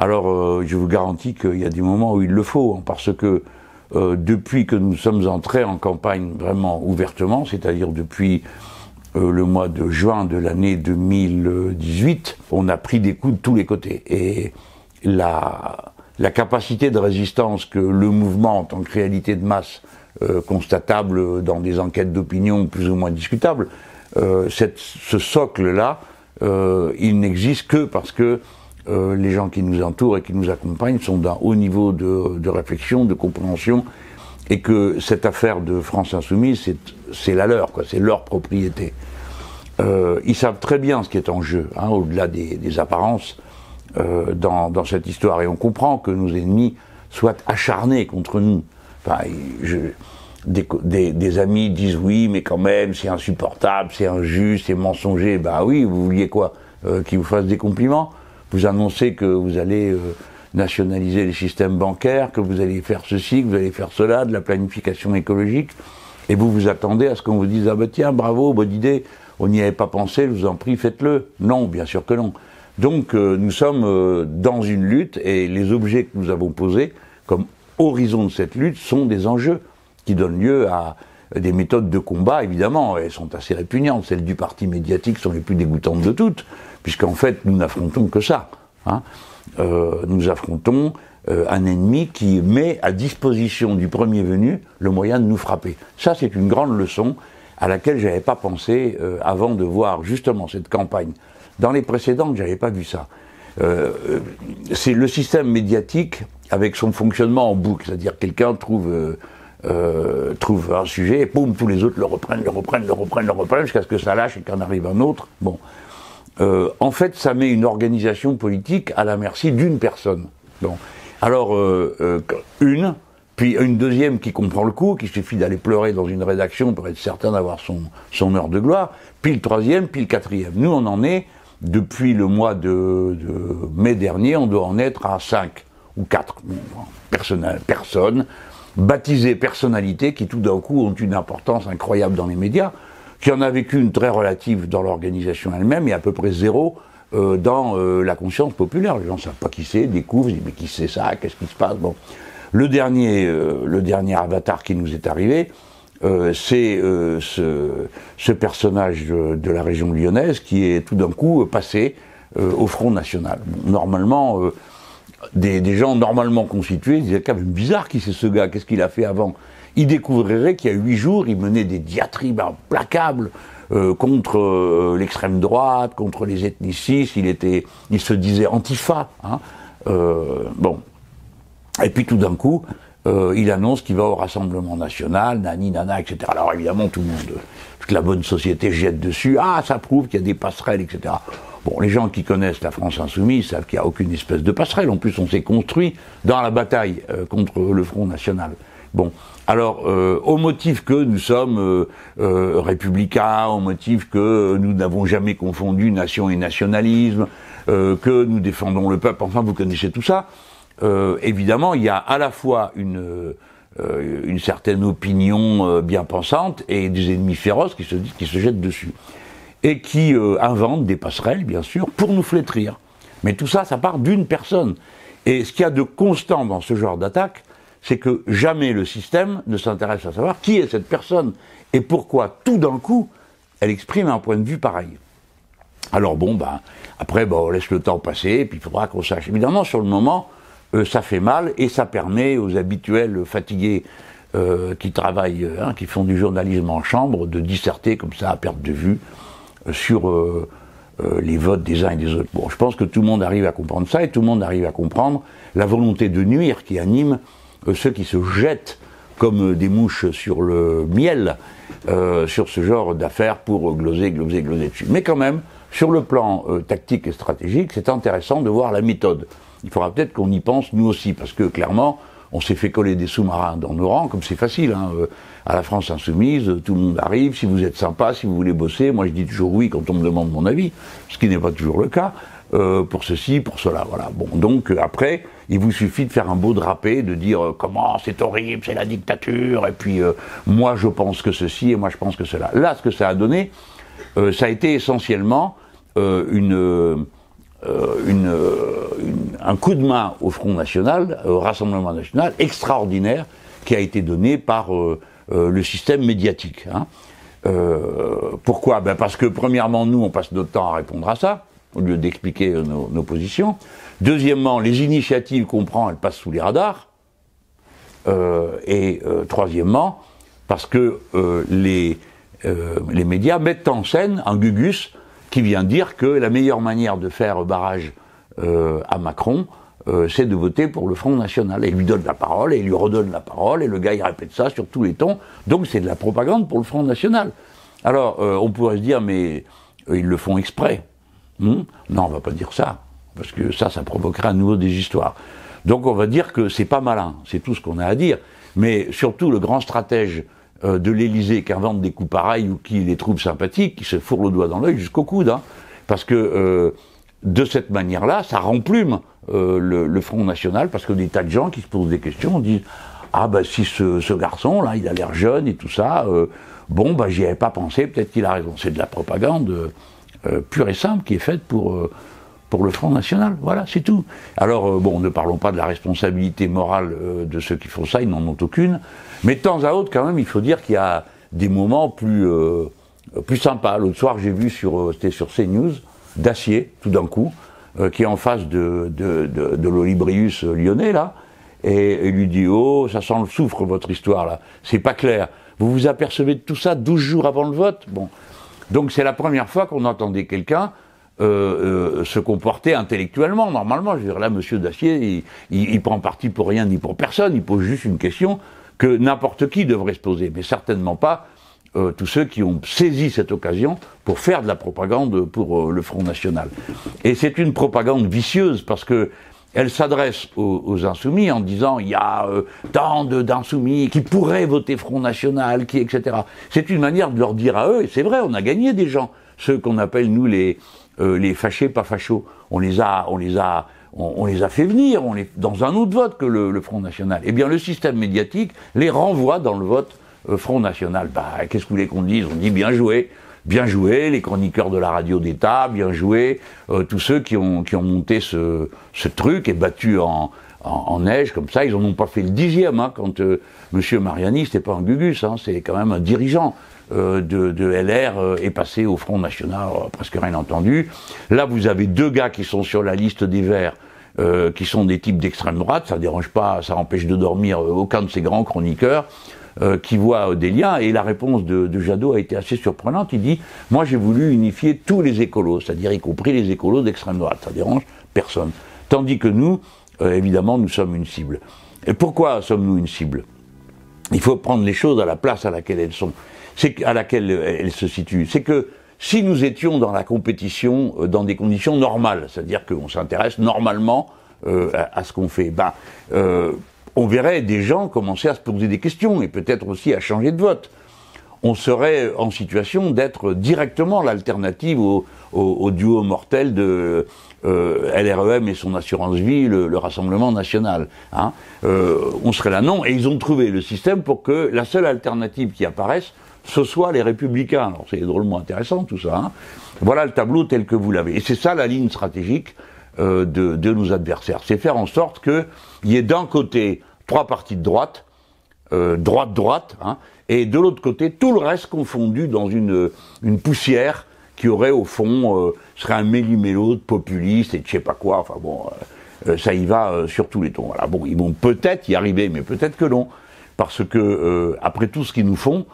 Alors, je vous garantis qu'il y a des moments où il le faut, hein, parce que depuis que nous sommes entrés en campagne vraiment ouvertement, c'est-à-dire depuis le mois de juin de l'année 2018, on a pris des coups de tous les côtés. Et la capacité de résistance que le mouvement, en tant que réalité de masse, constatable dans des enquêtes d'opinion plus ou moins discutables, ce socle-là, il n'existe que parce que les gens qui nous entourent et qui nous accompagnent sont d'un haut niveau de réflexion, de compréhension, et que cette affaire de France Insoumise, c'est la leur, quoi, c'est leur propriété. Ils savent très bien ce qui est en jeu, hein, au-delà des apparences, dans cette histoire, et on comprend que nos ennemis soient acharnés contre nous. Enfin, des amis disent oui, mais quand même, c'est insupportable, c'est injuste, c'est mensonger. Bah oui, vous vouliez quoi, qu'ils vous fassent des compliments? Vous annoncez que vous allez nationaliser les systèmes bancaires, que vous allez faire ceci, que vous allez faire cela, de la planification écologique, et vous vous attendez à ce qu'on vous dise « Ah ben tiens, bravo, bonne idée, on n'y avait pas pensé, je vous en prie, faites-le ». Non, bien sûr que non. Donc nous sommes dans une lutte, et les objets que nous avons posés comme horizon de cette lutte sont des enjeux qui donnent lieu à des méthodes de combat, évidemment, elles sont assez répugnantes. Celles du parti médiatique sont les plus dégoûtantes de toutes, puisqu'en fait, nous n'affrontons que ça. Hein. Nous affrontons un ennemi qui met à disposition du premier venu le moyen de nous frapper. Ça, c'est une grande leçon à laquelle je n'avais pas pensé avant de voir justement cette campagne. Dans les précédentes, je n'avais pas vu ça. C'est le système médiatique avec son fonctionnement en boucle, c'est-à-dire quelqu'un trouve un sujet, et boum, tous les autres le reprennent, jusqu'à ce que ça lâche et qu'en arrive un autre. Bon. En fait, ça met une organisation politique à la merci d'une personne. Bon. Alors, puis une deuxième qui comprend le coup, qu'il suffit d'aller pleurer dans une rédaction pour être certain d'avoir son heure de gloire, puis le troisième, puis le quatrième. Nous, on en est, depuis le mois de mai dernier, on doit en être à 5 ou 4 personnes, baptisées personnalités qui tout d'un coup ont une importance incroyable dans les médias, qui en a vécu une très relative dans l'organisation elle-même et à peu près zéro dans la conscience populaire. Les gens ne savent pas qui c'est, découvrent, ils disent mais qui c'est ça, qu'est-ce qui se passe. Bon. Le dernier avatar qui nous est arrivé, c'est ce personnage de la région lyonnaise qui est tout d'un coup passé au Front National. Bon, normalement, des gens normalement constitués disaient quand même bizarre qui c'est ce gars, qu'est-ce qu'il a fait avant. Il découvrirait qu'il y a 8 jours, il menait des diatribes implacables contre l'extrême droite, contre les ethnicistes, il se disait antifa. Hein, bon. Et puis tout d'un coup, il annonce qu'il va au Rassemblement National, nani, nana, etc. Alors évidemment, toute la bonne société jette dessus, ah, ça prouve qu'il y a des passerelles, etc. Bon, les gens qui connaissent la France Insoumise savent qu'il n'y a aucune espèce de passerelle. En plus, on s'est construit dans la bataille contre le Front National. Bon, alors, au motif que nous sommes républicains, au motif que nous n'avons jamais confondu nation et nationalisme, que nous défendons le peuple, enfin, vous connaissez tout ça, évidemment, il y a à la fois une certaine opinion bien pensante et des ennemis féroces qui se jettent dessus. Et qui inventent des passerelles, bien sûr, pour nous flétrir. Mais tout ça, ça part d'une personne. Et ce qu'il y a de constant dans ce genre d'attaque, c'est que jamais le système ne s'intéresse à savoir qui est cette personne et pourquoi, tout d'un coup, elle exprime un point de vue pareil. Alors bon, après, on laisse le temps passer, et puis il faudra qu'on sache. Évidemment, sur le moment, ça fait mal, et ça permet aux habituels fatigués qui travaillent, qui font du journalisme en chambre, de disserter comme ça, à perte de vue, sur les votes des uns et des autres. Bon, je pense que tout le monde arrive à comprendre ça, et tout le monde arrive à comprendre la volonté de nuire qui anime ceux qui se jettent comme des mouches sur le miel, sur ce genre d'affaires pour gloser dessus. Mais quand même, sur le plan tactique et stratégique, c'est intéressant de voir la méthode. Il faudra peut-être qu'on y pense nous aussi, parce que clairement, on s'est fait coller des sous-marins dans nos rangs, comme c'est facile, hein, à la France Insoumise, tout le monde arrive, si vous êtes sympa, si vous voulez bosser, moi je dis toujours oui quand on me demande mon avis, ce qui n'est pas toujours le cas, pour ceci, pour cela, voilà. Bon, donc après, il vous suffit de faire un beau drapé, de dire comment c'est horrible, c'est la dictature, et puis moi je pense que ceci, et moi je pense que cela. Là, ce que ça a donné, ça a été essentiellement un coup de main au Front National, au Rassemblement National, extraordinaire, qui a été donné par le système médiatique. Hein. Pourquoi? Ben parce que, premièrement, nous, on passe notre temps à répondre à ça, au lieu d'expliquer nos positions. Deuxièmement, les initiatives qu'on prend, elles passent sous les radars. Et troisièmement, parce que les médias mettent en scène un Gugus qui vient dire que la meilleure manière de faire barrage à Macron, c'est de voter pour le Front National. Et il lui donne la parole, et il lui redonne la parole, et le gars il répète ça sur tous les tons. Donc c'est de la propagande pour le Front National. Alors on pourrait se dire, mais ils le font exprès. Non, on va pas dire ça, parce que ça provoquerait à nouveau des histoires. Donc on va dire que c'est pas malin, c'est tout ce qu'on a à dire. Mais surtout le grand stratège de l'Élysée qui invente des coups pareils ou qui les trouve sympathiques, qui se fourre le doigt dans l'œil jusqu'au coude. Hein, parce que de cette manière-là, ça remplume le Front National, parce que des tas de gens qui se posent des questions disent « Ah ben si ce garçon-là, il a l'air jeune et tout ça, bon ben j'y avais pas pensé, peut-être qu'il a raison ». C'est de la propagande pure et simple qui est faite pour le Front National, voilà, c'est tout. Alors, bon, ne parlons pas de la responsabilité morale de ceux qui font ça, ils n'en ont aucune, mais de temps à autre, quand même, il faut dire qu'il y a des moments plus sympas. L'autre soir, j'ai vu c'était sur CNews, Dacier, tout d'un coup, qui est en face de l'Olibrius lyonnais, là, et lui dit « Oh, ça sent le soufre, votre histoire, là, c'est pas clair. Vous vous apercevez de tout ça 12 jours avant le vote ?» Bon, donc c'est la première fois qu'on entendait quelqu'un se comporter intellectuellement, normalement. Je veux dire, là, monsieur Dacier, il prend parti pour rien ni pour personne, il pose juste une question que n'importe qui devrait se poser, mais certainement pas tous ceux qui ont saisi cette occasion pour faire de la propagande pour le Front National. Et c'est une propagande vicieuse, parce que elle s'adresse aux insoumis en disant il y a tant d'insoumis qui pourraient voter Front National, etc. C'est une manière de leur dire à eux, et c'est vrai, on a gagné des gens, ceux qu'on appelle nous les fâchés pas fachos, on les a fait venir, dans un autre vote que le Front National. Eh bien, le système médiatique les renvoie dans le vote Front National. Bah, qu'est-ce que vous voulez qu'on dise? On dit bien joué, les chroniqueurs de la radio d'État, bien joué, tous ceux qui ont monté ce truc et battu en neige comme ça, ils en ont pas fait le 10e, hein, quand Monsieur Mariani, c'était pas un Gugus, hein, c'est quand même un dirigeant de LR est passé au Front National, presque rien entendu. Là, vous avez deux gars qui sont sur la liste des Verts, qui sont des types d'extrême droite, ça dérange pas, ça empêche de dormir aucun de ces grands chroniqueurs, qui voient des liens, et la réponse de Jadot a été assez surprenante. Il dit « Moi, j'ai voulu unifier tous les écolos, c'est-à-dire y compris les écolos d'extrême droite, ça dérange personne. » Tandis que nous, évidemment, nous sommes une cible. Et pourquoi sommes-nous une cible? Il faut prendre les choses à la place à laquelle elles sont. À laquelle elle se situe. C'est que si nous étions dans la compétition dans des conditions normales, c'est-à-dire qu'on s'intéresse normalement à ce qu'on fait, on verrait des gens commencer à se poser des questions et peut-être aussi à changer de vote. On serait en situation d'être directement l'alternative au duo mortel de LREM et son assurance vie, le Rassemblement National. Hein. On serait là, non, et ils ont trouvé le système pour que la seule alternative qui apparaisse, ce soit les Républicains. Alors c'est drôlement intéressant tout ça. Hein. Voilà le tableau tel que vous l'avez. Et c'est ça la ligne stratégique de nos adversaires. C'est faire en sorte qu'il y ait d'un côté 3 partis de droite, droite, hein, et de l'autre côté tout le reste confondu dans une poussière qui aurait au fond, serait un méli-mélo de populistes et de je sais pas quoi. Enfin bon, ça y va sur tous les tons. Voilà. Bon, ils vont peut-être y arriver, mais peut-être que non. Parce que, après tout ce qu'ils nous font,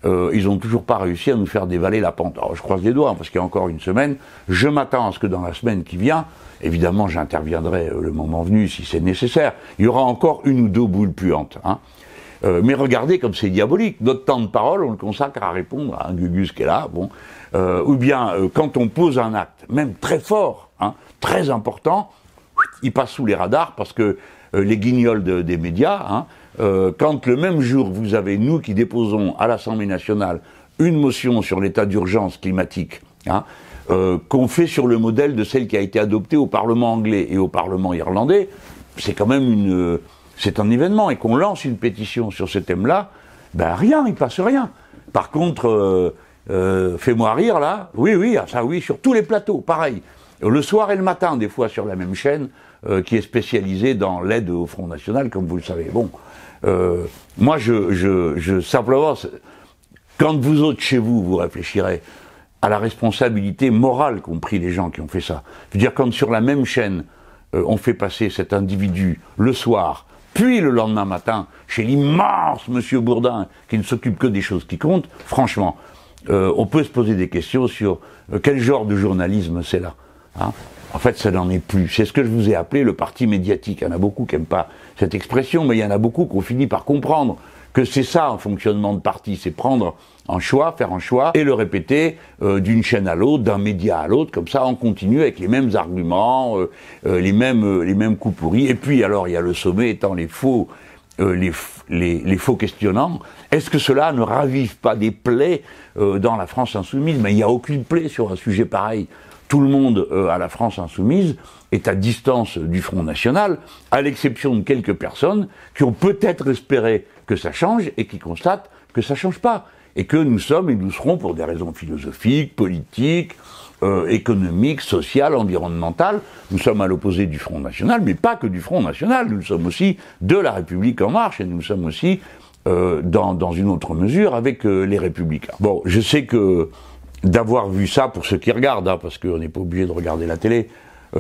ils n'ont toujours pas réussi à nous faire dévaler la pente. Alors je croise les doigts, hein, parce qu'il y a encore une semaine. Je m'attends à ce que dans la semaine qui vient, évidemment j'interviendrai le moment venu si c'est nécessaire, il y aura encore une ou deux boules puantes. Hein. Mais regardez comme c'est diabolique. Notre temps de parole, on le consacre à répondre à un Gugus qui est là, bon. Ou bien, quand on pose un acte, même très fort, hein, très important, il passe sous les radars parce que les guignols des médias, hein, quand le même jour vous avez nous qui déposons à l'Assemblée nationale une motion sur l'état d'urgence climatique, hein, qu'on fait sur le modèle de celle qui a été adoptée au Parlement anglais et au Parlement irlandais, c'est quand même c'est un événement, et qu'on lance une pétition sur ce thème-là, ben rien, il passe rien. Par contre, fais-moi rire là, oui, ça oui, sur tous les plateaux, pareil. le soir et le matin, des fois sur la même chaîne, qui est spécialisée dans l'aide au Front National, comme vous le savez. Bon, moi, simplement, quand vous autres, chez vous, vous réfléchirez à la responsabilité morale qu'ont pris les gens qui ont fait ça. Je veux dire, quand sur la même chaîne, on fait passer cet individu le soir, puis le lendemain matin, chez l'immense Monsieur Bourdin, qui ne s'occupe que des choses qui comptent, franchement, on peut se poser des questions sur quel genre de journalisme c'est là. Hein. En fait, ça n'en est plus. C'est ce que je vous ai appelé le parti médiatique. Il y en a beaucoup qui n'aiment pas cette expression, mais il y en a beaucoup qui ont fini par comprendre que c'est ça un fonctionnement de parti, c'est prendre un choix, faire un choix, et le répéter d'une chaîne à l'autre, d'un média à l'autre, comme ça on continue avec les mêmes arguments, les mêmes coups pourris. Et puis alors il y a le sommet étant les faux questionnants. Est-ce que cela ne ravive pas des plaies dans la France insoumise? Mais il n'y a aucune plaie sur un sujet pareil. Tout le monde à la France insoumise est à distance du Front National, à l'exception de quelques personnes qui ont peut-être espéré que ça change et qui constatent que ça change pas. Et que nous sommes et nous serons, pour des raisons philosophiques, politiques, économiques, sociales, environnementales, nous sommes à l'opposé du Front National, mais pas que du Front National, nous sommes aussi de la République en marche, et nous sommes aussi, dans une autre mesure, avec les Républicains. Bon, je sais que d'avoir vu ça, pour ceux qui regardent, hein, parce qu'on n'est pas obligé de regarder la télé,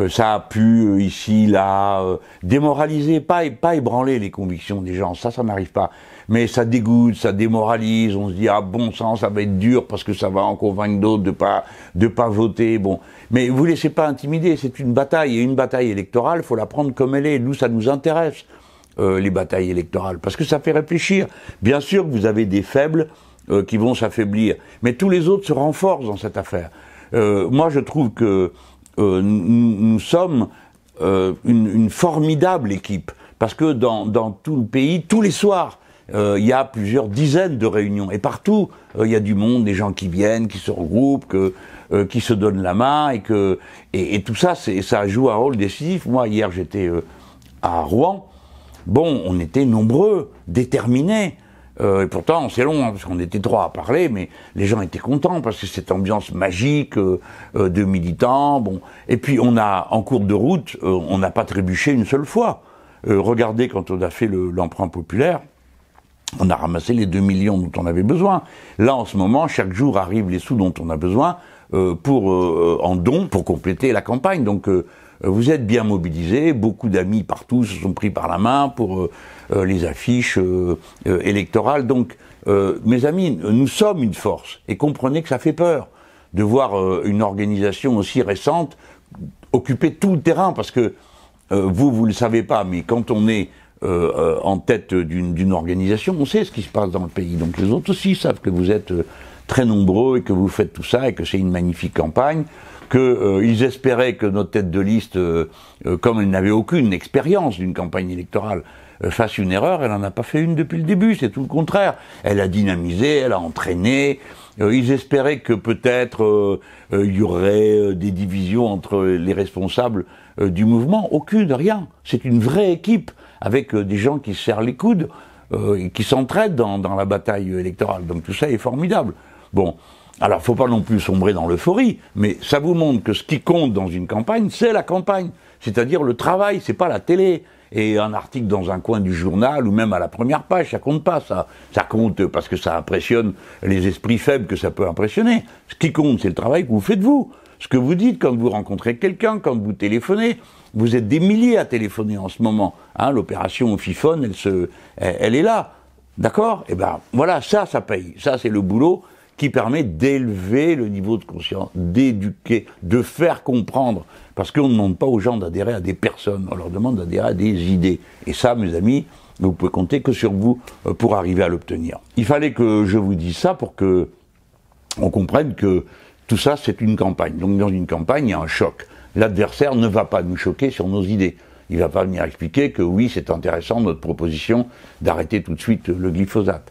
ça a pu, ici, là, démoraliser, pas ébranler les convictions des gens, ça n'arrive pas. Mais ça dégoûte, ça démoralise, on se dit, ah bon sang, ça va être dur parce que ça va en convaincre d'autres de pas voter, bon. Mais vous laissez pas intimider, c'est une bataille, et une bataille électorale, faut la prendre comme elle est. Nous, ça nous intéresse, les batailles électorales, parce que ça fait réfléchir. Bien sûr que vous avez des faibles qui vont s'affaiblir, mais tous les autres se renforcent dans cette affaire. Moi, je trouve que nous sommes une formidable équipe, parce que dans tout le pays, tous les soirs, il y a plusieurs dizaines de réunions, et partout, il y a du monde, des gens qui viennent, qui se regroupent, qui se donnent la main, et tout ça, ça joue un rôle décisif. Moi, hier, j'étais à Rouen. Bon, on était nombreux, déterminés, et pourtant, c'est long, hein, parce qu'on était 3 à parler, mais les gens étaient contents, parce que cette ambiance magique de militants, bon. Et puis, en cours de route, on n'a pas trébuché une seule fois. Regardez, quand on a fait l'emprunt populaire, on a ramassé les 2 millions dont on avait besoin. Là, en ce moment, chaque jour arrivent les sous dont on a besoin en dons pour compléter la campagne. Donc, vous êtes bien mobilisés, beaucoup d'amis partout se sont pris par la main pour les affiches électorales. Donc, mes amis, nous sommes une force, et comprenez que ça fait peur de voir une organisation aussi récente occuper tout le terrain, parce que vous le savez pas, mais quand on est en tête d'une organisation, on sait ce qui se passe dans le pays. Donc les autres aussi savent que vous êtes très nombreux et que vous faites tout ça et que c'est une magnifique campagne, qu'ils espéraient que notre tête de liste, comme elle n'avait aucune expérience d'une campagne électorale, fasse une erreur. Elle n'en a pas fait une depuis le début, c'est tout le contraire. Elle a dynamisé, elle a entraîné. Ils espéraient que peut-être il y aurait des divisions entre les responsables du mouvement. Aucune, rien. C'est une vraie équipe, avec des gens qui se serrent les coudes, et qui s'entraident dans la bataille électorale. Donc tout ça est formidable. Bon, alors faut pas non plus sombrer dans l'euphorie, mais ça vous montre que ce qui compte dans une campagne, c'est la campagne. C'est-à-dire le travail, c'est pas la télé. Et un article dans un coin du journal, ou même à la première page, ça compte pas, ça. Ça compte parce que ça impressionne les esprits faibles que ça peut impressionner. Ce qui compte, c'est le travail que vous faites vous. Ce que vous dites quand vous rencontrez quelqu'un, quand vous téléphonez. Vous êtes des milliers à téléphoner en ce moment. Hein, l'opération Fifone, elle est là. D'accord? Eh ben, voilà, ça paye. Ça, c'est le boulot qui permet d'élever le niveau de conscience, d'éduquer, de faire comprendre. Parce qu'on ne demande pas aux gens d'adhérer à des personnes, on leur demande d'adhérer à des idées. Et ça, mes amis, vous pouvez compter que sur vous pour arriver à l'obtenir. Il fallait que je vous dise ça pour que on comprenne que tout ça, c'est une campagne. Donc dans une campagne, il y a un choc. L'adversaire ne va pas nous choquer sur nos idées. Il ne va pas venir expliquer que oui, c'est intéressant notre proposition d'arrêter tout de suite le glyphosate.